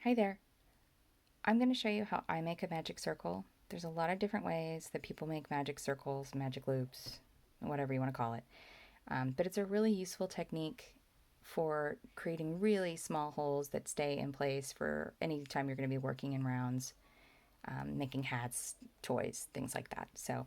Hi there. I'm going to show you how I make a magic circle. There's a lot of different ways that people make magic circles, magic loops, whatever you want to call it. But it's a really useful technique for creating really small holes that stay in place for any time you're going to be working in rounds, making hats, toys, things like that. So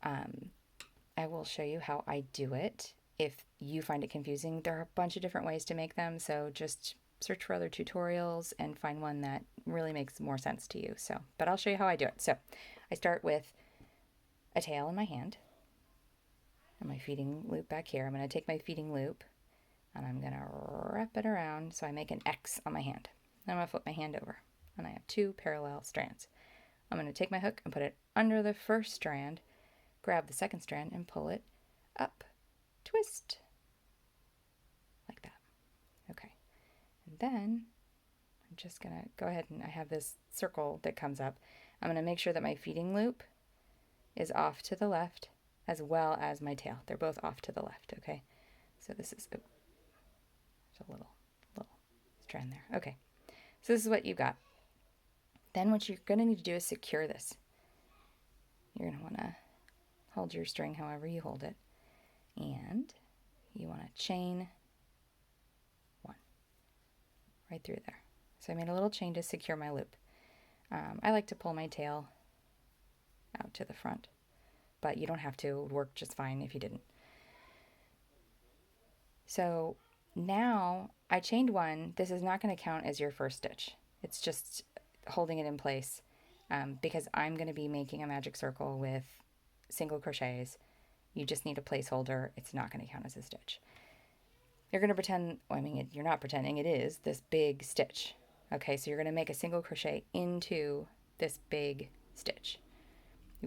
I will show you how I do it. If you find it confusing, there are a bunch of different ways to make them, so just search for other tutorials and find one that really makes more sense to you. But I'll show you how I do it. So I start with a tail in my hand and my feeding loop back here. I'm going to take my feeding loop and I'm going to wrap it around so I make an X on my hand. Then I'm going to flip my hand over and I have two parallel strands. I'm going to take my hook and put it under the first strand, grab the second strand and pull it up, twist, like that. Okay. And then I'm just going to go ahead and I have this circle that comes up. I'm going to make sure that my feeding loop is off to the left as well as my tail. They're both off to the left, okay? So this is, there's a little strand there. Okay, so this is what you got. Then what you're going to need to do is secure this. You're going to want to hold your string however you hold it. And you want to chain one right through there. So I made a little chain to secure my loop. I like to pull my tail out to the front, but you don't have to. It would work just fine if you didn't. So now I chained one. This is not going to count as your first stitch. It's just holding it in place because I'm going to be making a magic circle with single crochets. You just need a placeholder. It's not going to count as a stitch. You're going to pretend, well, I mean, you're not pretending, it is this big stitch. Okay, so you're going to make a single crochet into this big stitch,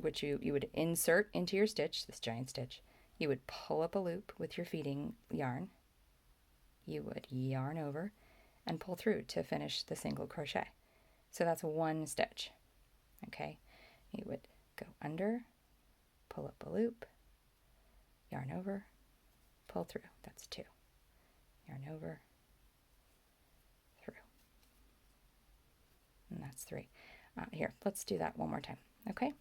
which you would insert into your stitch, this giant stitch. You would pull up a loop with your feeding yarn. You would yarn over and pull through to finish the single crochet. So that's one stitch. Okay, you would go under, pull up a loop, yarn over, pull through. That's two. Yarn over, through. And that's three. Here, let's do that one more time, okay?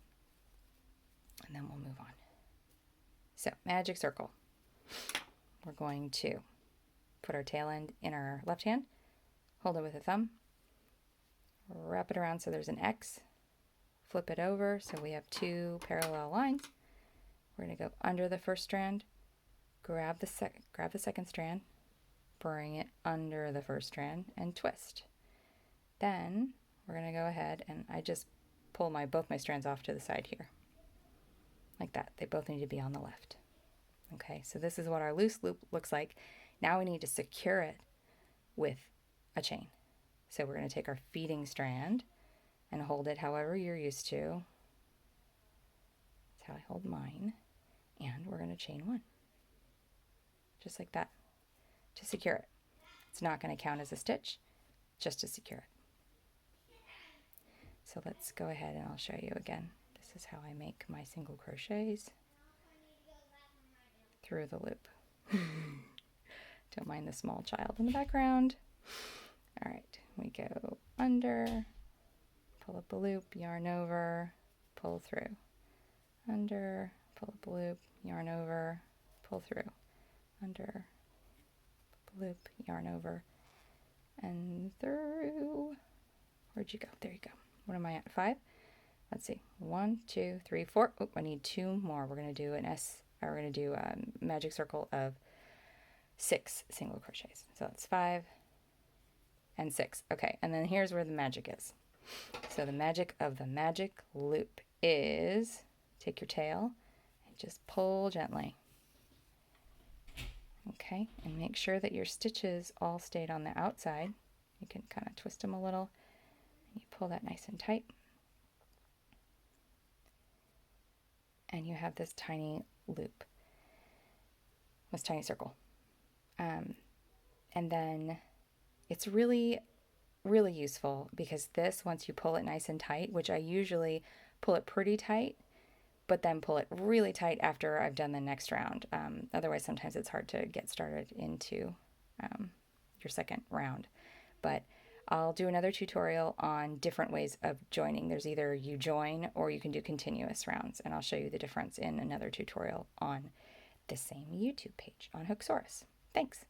And then we'll move on. So, magic circle. We're going to put our tail end in our left hand, hold it with a thumb, wrap it around so there's an X, flip it over so we have two parallel lines. We're going to go under the first strand, grab the second strand, bring it under the first strand, and twist. Then we're going to go ahead and I just pull both my strands off to the side here. Like that. They both need to be on the left. Okay, so this is what our loose loop looks like. Now we need to secure it with a chain. So we're going to take our feeding strand and hold it however you're used to. That's how I hold mine. And we're going to chain one. Just like that. To secure it. It's not going to count as a stitch, just to secure it. So let's go ahead and I'll show you again. This is how I make my single crochets through the loop. Don't mind the small child in the background. All right, we go under, pull up a loop, yarn over, pull through. Under, pull up a loop, yarn over, pull through. Under, loop, yarn over, and through. Where'd you go? There you go. What am I at? 5? Let's see. 1, 2, 3, 4. Oh, I need 2 more. We're going to do we're going to do a magic circle of 6 single crochets. So that's 5 and 6. Okay, and then here's where the magic is. So the magic of the magic loop is take your tail and just pull gently. Okay, and make sure that your stitches all stayed on the outside. You can kind of twist them a little. You pull that nice and tight. And you have this tiny loop, this tiny circle. And then it's really, really useful because this, once you pull it nice and tight, which I usually pull it pretty tight, but then pull it really tight after I've done the next round. Otherwise, sometimes it's hard to get started into your second round. But I'll do another tutorial on different ways of joining. There's either you join or you can do continuous rounds, and I'll show you the difference in another tutorial on the same YouTube page on Hooksaurus. Thanks.